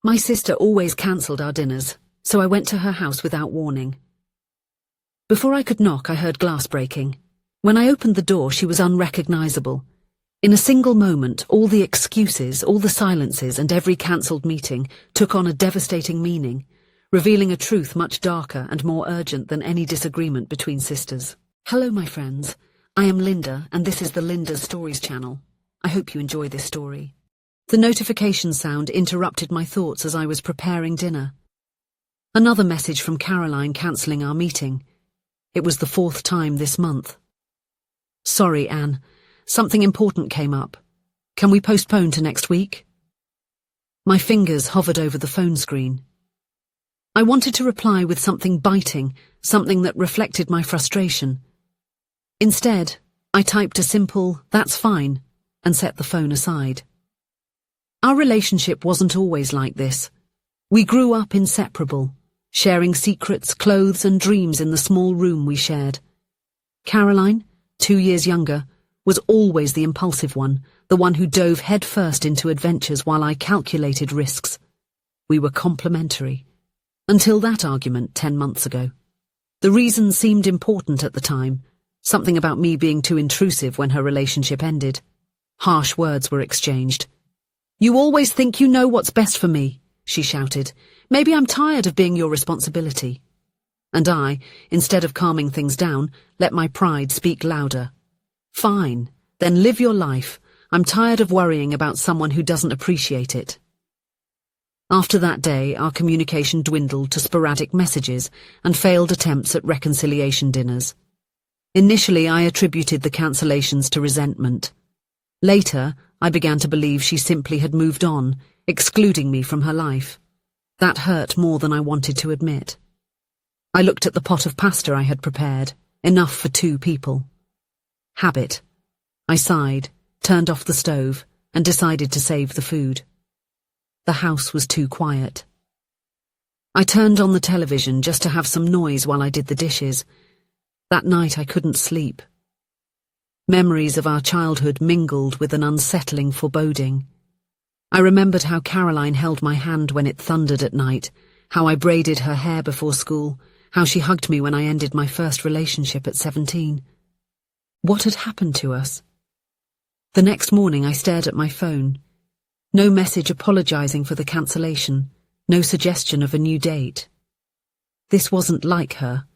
My sister always cancelled our dinners, so I went to her house without warning. Before I could knock, I heard glass breaking. When I opened the door, she was unrecognisable. In a single moment, all the excuses, all the silences, and every cancelled meeting took on a devastating meaning, revealing a truth much darker and more urgent than any disagreement between sisters. Hello, my friends. I am Linda, and this is the Linda's Stories channel. I hope you enjoy this story. The notification sound interrupted my thoughts as I was preparing dinner. Another message from Caroline cancelling our meeting. It was the 4th time this month. Sorry, Anne. Something important came up. Can we postpone to next week? My fingers hovered over the phone screen. I wanted to reply with something biting, something that reflected my frustration. Instead, I typed a simple, "That's fine," and set the phone aside. Our relationship wasn't always like this. We grew up inseparable, sharing secrets, clothes, and dreams in the small room we shared. Caroline, 2 years younger, was always the impulsive one, the one who dove headfirst into adventures while I calculated risks. We were complementary. Until that argument 10 months ago. The reason seemed important at the time, something about me being too intrusive when her relationship ended. Harsh words were exchanged. "You always think you know what's best for me," she shouted. "Maybe I'm tired of being your responsibility." And I, instead of calming things down, let my pride speak louder. "Fine, then live your life. I'm tired of worrying about someone who doesn't appreciate it." After that day, our communication dwindled to sporadic messages and failed attempts at reconciliation dinners. Initially, I attributed the cancellations to resentment. Later, I began to believe she simply had moved on, excluding me from her life. That hurt more than I wanted to admit. I looked at the pot of pasta I had prepared, enough for 2 people. Habit. I sighed, turned off the stove, and decided to save the food. The house was too quiet. I turned on the television just to have some noise while I did the dishes. That night I couldn't sleep. Memories of our childhood mingled with an unsettling foreboding. I remembered how Caroline held my hand when it thundered at night, how I braided her hair before school, how she hugged me when I ended my first relationship at 17. What had happened to us? The next morning I stared at my phone. No message apologizing for the cancellation, no suggestion of a new date. This wasn't like her.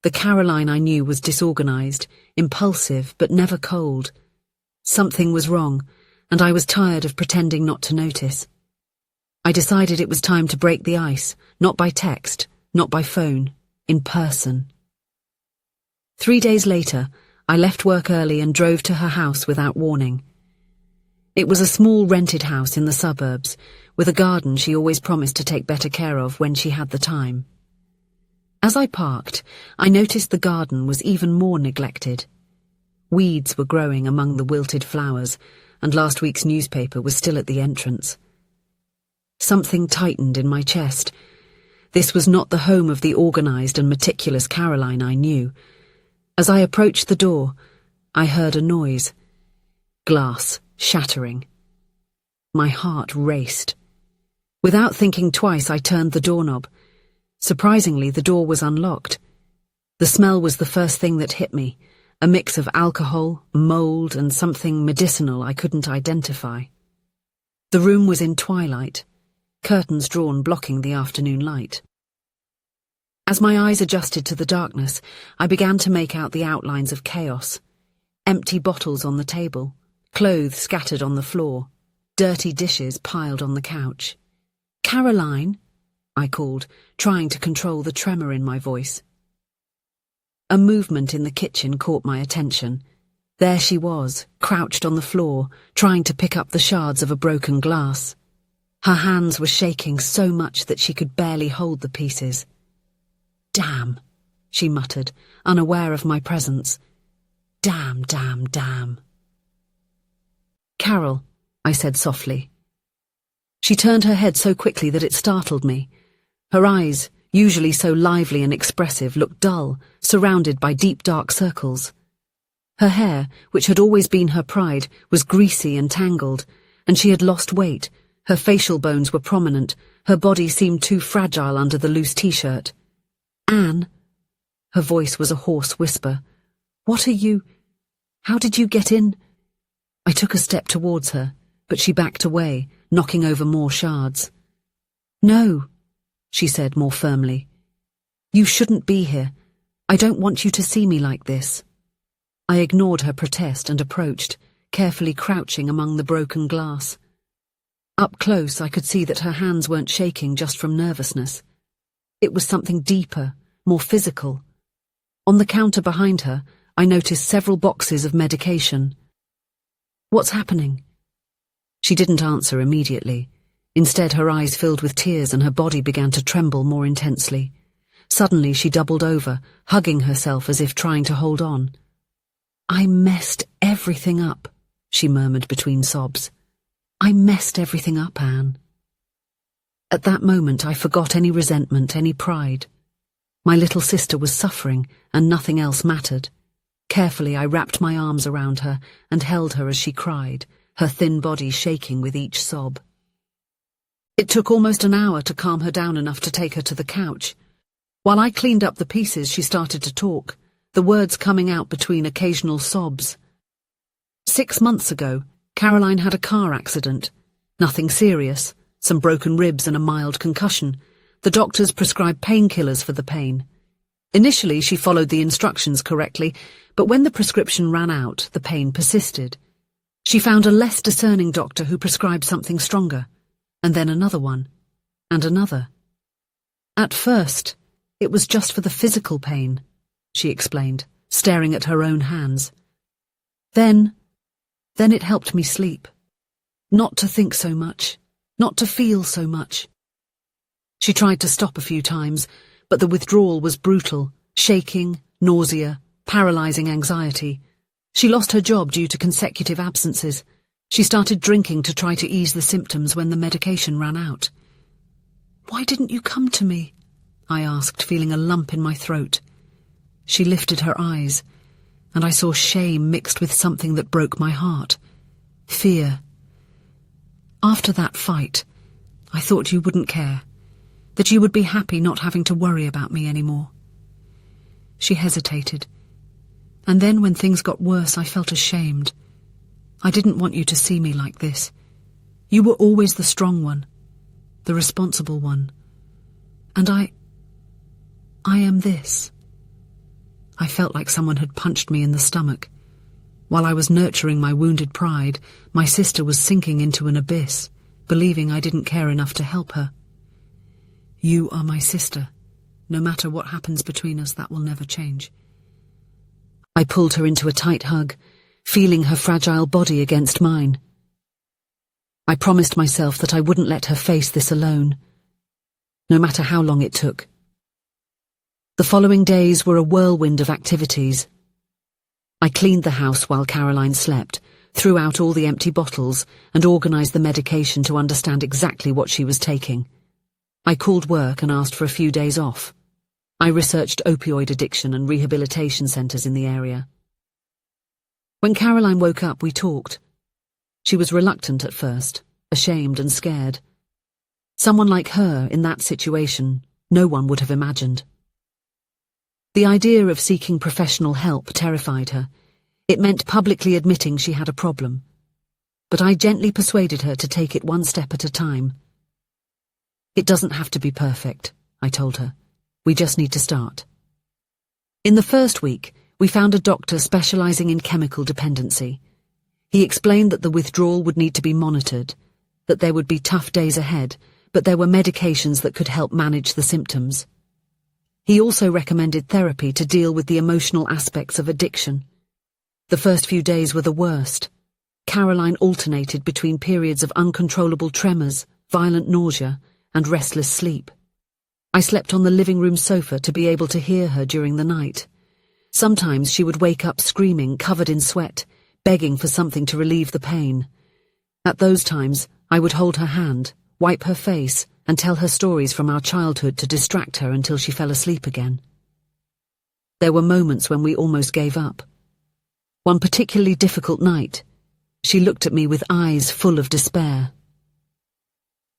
The Caroline I knew was disorganized, impulsive, but never cold. Something was wrong, and I was tired of pretending not to notice. I decided it was time to break the ice, not by text, not by phone, in person. 3 days later, I left work early and drove to her house without warning. It was a small rented house in the suburbs, with a garden she always promised to take better care of when she had the time. As I parked, I noticed the garden was even more neglected. Weeds were growing among the wilted flowers, and last week's newspaper was still at the entrance. Something tightened in my chest. This was not the home of the organised and meticulous Caroline I knew. As I approached the door, I heard a noise. Glass shattering. My heart raced. Without thinking twice, I turned the doorknob. Surprisingly, the door was unlocked. The smell was the first thing that hit me, a mix of alcohol, mold, and something medicinal I couldn't identify. The room was in twilight, curtains drawn blocking the afternoon light. As my eyes adjusted to the darkness, I began to make out the outlines of chaos. Empty bottles on the table, clothes scattered on the floor, dirty dishes piled on the couch. "Caroline," I called, trying to control the tremor in my voice. A movement in the kitchen caught my attention. There she was, crouched on the floor, trying to pick up the shards of a broken glass. Her hands were shaking so much that she could barely hold the pieces. "Damn," she muttered, unaware of my presence. "Damn, damn, damn." "Carol," I said softly. She turned her head so quickly that it startled me. Her eyes, usually so lively and expressive, looked dull, surrounded by deep dark circles. Her hair, which had always been her pride, was greasy and tangled, and she had lost weight, Her facial bones were prominent, her body seemed too fragile under the loose t-shirt. "Anne," her voice was a hoarse whisper. "What are you? How did you get in?" I took a step towards her, but she backed away, knocking over more shards. "No," she said more firmly. "You shouldn't be here. I don't want you to see me like this." I ignored her protest and approached, carefully crouching among the broken glass. Up close, I could see that her hands weren't shaking just from nervousness. It was something deeper, more physical. On the counter behind her, I noticed several boxes of medication. "What's happening?" She didn't answer immediately. Instead, her eyes filled with tears and her body began to tremble more intensely. Suddenly, she doubled over, hugging herself as if trying to hold on. "I messed everything up," she murmured between sobs. "I messed everything up, Anne." At that moment, I forgot any resentment, any pride. My little sister was suffering, and nothing else mattered. Carefully, I wrapped my arms around her and held her as she cried, her thin body shaking with each sob. It took almost an hour to calm her down enough to take her to the couch. While I cleaned up the pieces, she started to talk, the words coming out between occasional sobs. 6 months ago, Caroline had a car accident. Nothing serious, some broken ribs and a mild concussion. The doctors prescribed painkillers for the pain. Initially, she followed the instructions correctly, but when the prescription ran out, the pain persisted. She found a less discerning doctor who prescribed something stronger, and then another one, and another. At first, it was just for the physical pain, she explained, staring at her own hands. Then it helped me sleep. Not to think so much, not to feel so much. She tried to stop a few times, but the withdrawal was brutal, shaking, nausea, paralyzing anxiety. She lost her job due to consecutive absences. She started drinking to try to ease the symptoms when the medication ran out. "Why didn't you come to me?" I asked, feeling a lump in my throat. She lifted her eyes, and I saw shame mixed with something that broke my heart. Fear. "After that fight, I thought you wouldn't care, that you would be happy not having to worry about me anymore." She hesitated, and then when things got worse, I felt ashamed. "I didn't want you to see me like this. You were always the strong one, the responsible one. And I am this." I felt like someone had punched me in the stomach. While I was nurturing my wounded pride, my sister was sinking into an abyss, believing I didn't care enough to help her. "You are my sister. No matter what happens between us, that will never change." I pulled her into a tight hug, feeling her fragile body against mine. I promised myself that I wouldn't let her face this alone, no matter how long it took. The following days were a whirlwind of activities. I cleaned the house while Caroline slept, threw out all the empty bottles, and organised the medication to understand exactly what she was taking. I called work and asked for a few days off. I researched opioid addiction and rehabilitation centres in the area. When Caroline woke up, we talked. She was reluctant at first, ashamed and scared. Someone like her, in that situation, no one would have imagined. The idea of seeking professional help terrified her. It meant publicly admitting she had a problem. But I gently persuaded her to take it one step at a time. "It doesn't have to be perfect," I told her. "We just need to start." In the first week, we found a doctor specialising in chemical dependency. He explained that the withdrawal would need to be monitored, that there would be tough days ahead, but there were medications that could help manage the symptoms. He also recommended therapy to deal with the emotional aspects of addiction. The first few days were the worst. Caroline alternated between periods of uncontrollable tremors, violent nausea, and restless sleep. I slept on the living room sofa to be able to hear her during the night. Sometimes she would wake up screaming, covered in sweat, begging for something to relieve the pain. At those times, I would hold her hand, wipe her face, and tell her stories from our childhood to distract her until she fell asleep again. There were moments when we almost gave up. One particularly difficult night, she looked at me with eyes full of despair.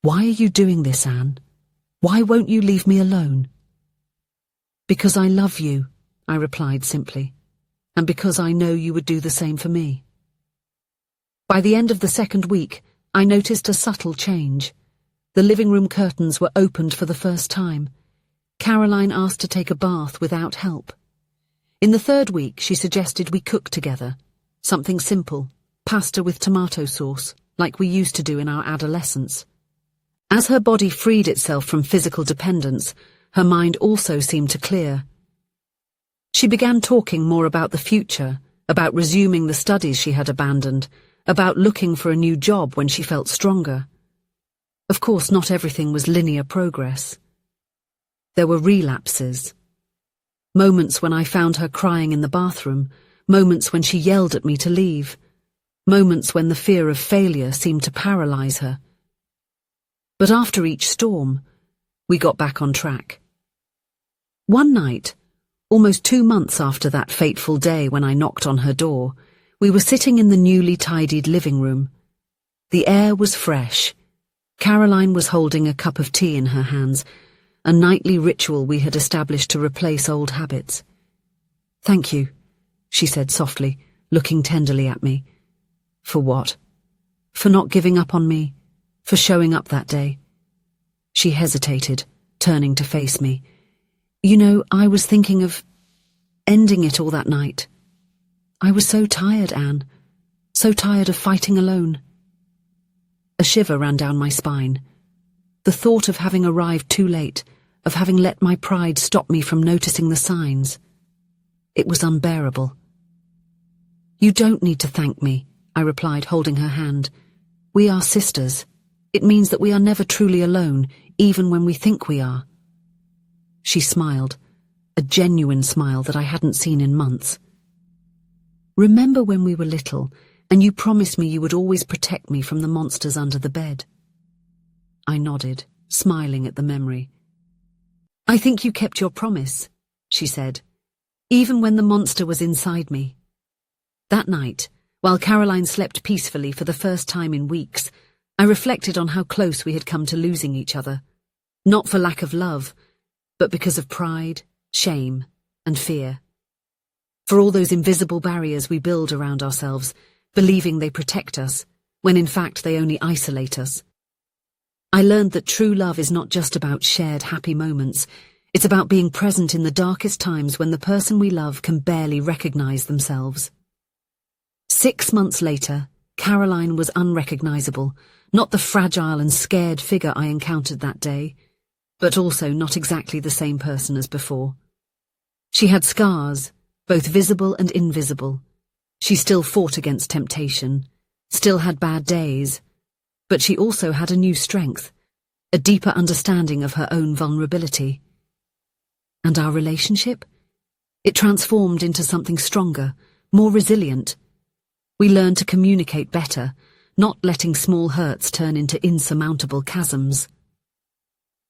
"Why are you doing this, Anne? Why won't you leave me alone?" "Because I love you," I replied simply, "and because I know you would do the same for me." By the end of the second week, I noticed a subtle change. The living room curtains were opened for the first time. Caroline asked to take a bath without help. In the third week, she suggested we cook together. Something simple, pasta with tomato sauce, like we used to do in our adolescence. As her body freed itself from physical dependence, her mind also seemed to clear. She began talking more about the future, about resuming the studies she had abandoned, about looking for a new job when she felt stronger. Of course, not everything was linear progress. There were relapses. Moments when I found her crying in the bathroom, moments when she yelled at me to leave, moments when the fear of failure seemed to paralyze her. But after each storm, we got back on track. One night, almost 2 months after that fateful day when I knocked on her door, we were sitting in the newly tidied living room. The air was fresh. Caroline was holding a cup of tea in her hands, a nightly ritual we had established to replace old habits. "Thank you," she said softly, looking tenderly at me. "For what?" "For not giving up on me, for showing up that day." She hesitated, turning to face me. "You know, I was thinking of ending it all that night. I was so tired, Anne, so tired of fighting alone." A shiver ran down my spine. The thought of having arrived too late, of having let my pride stop me from noticing the signs. It was unbearable. "You don't need to thank me," I replied, holding her hand. "We are sisters. It means that we are never truly alone, even when we think we are." She smiled, a genuine smile that I hadn't seen in months. "Remember when we were little, and you promised me you would always protect me from the monsters under the bed?" I nodded, smiling at the memory. "I think you kept your promise," she said, "even when the monster was inside me." That night, while Caroline slept peacefully for the first time in weeks, I reflected on how close we had come to losing each other, not for lack of love, but because of pride, shame, and fear. For all those invisible barriers we build around ourselves, believing they protect us, when in fact they only isolate us. I learned that true love is not just about shared happy moments. It's about being present in the darkest times when the person we love can barely recognize themselves. 6 months later, Caroline was unrecognizable, not the fragile and scared figure I encountered that day, but also not exactly the same person as before. She had scars, both visible and invisible. She still fought against temptation, still had bad days, but she also had a new strength, a deeper understanding of her own vulnerability. And our relationship? It transformed into something stronger, more resilient. We learned to communicate better, not letting small hurts turn into insurmountable chasms.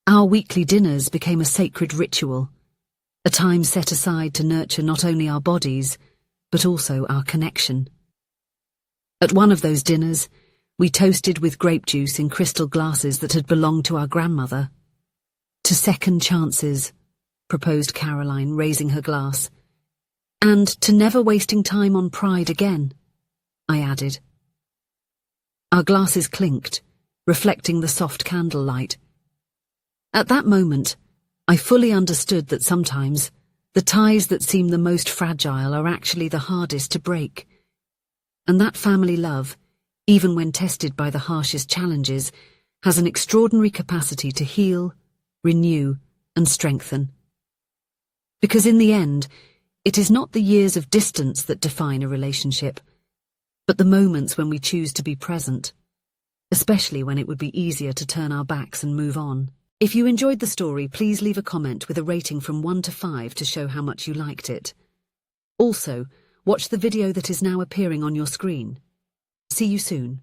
Our weekly dinners became a sacred ritual, a time set aside to nurture not only our bodies, but also our connection. At one of those dinners, we toasted with grape juice in crystal glasses that had belonged to our grandmother. "To second chances," proposed Caroline, raising her glass. "And to never wasting time on pride again," I added. Our glasses clinked, reflecting the soft candlelight. At that moment, I fully understood that sometimes the ties that seem the most fragile are actually the hardest to break. And that family love, even when tested by the harshest challenges, has an extraordinary capacity to heal, renew, and strengthen. Because in the end, it is not the years of distance that define a relationship, but the moments when we choose to be present, especially when it would be easier to turn our backs and move on. If you enjoyed the story, please leave a comment with a rating from 1 to 5 to show how much you liked it. Also, watch the video that is now appearing on your screen. See you soon.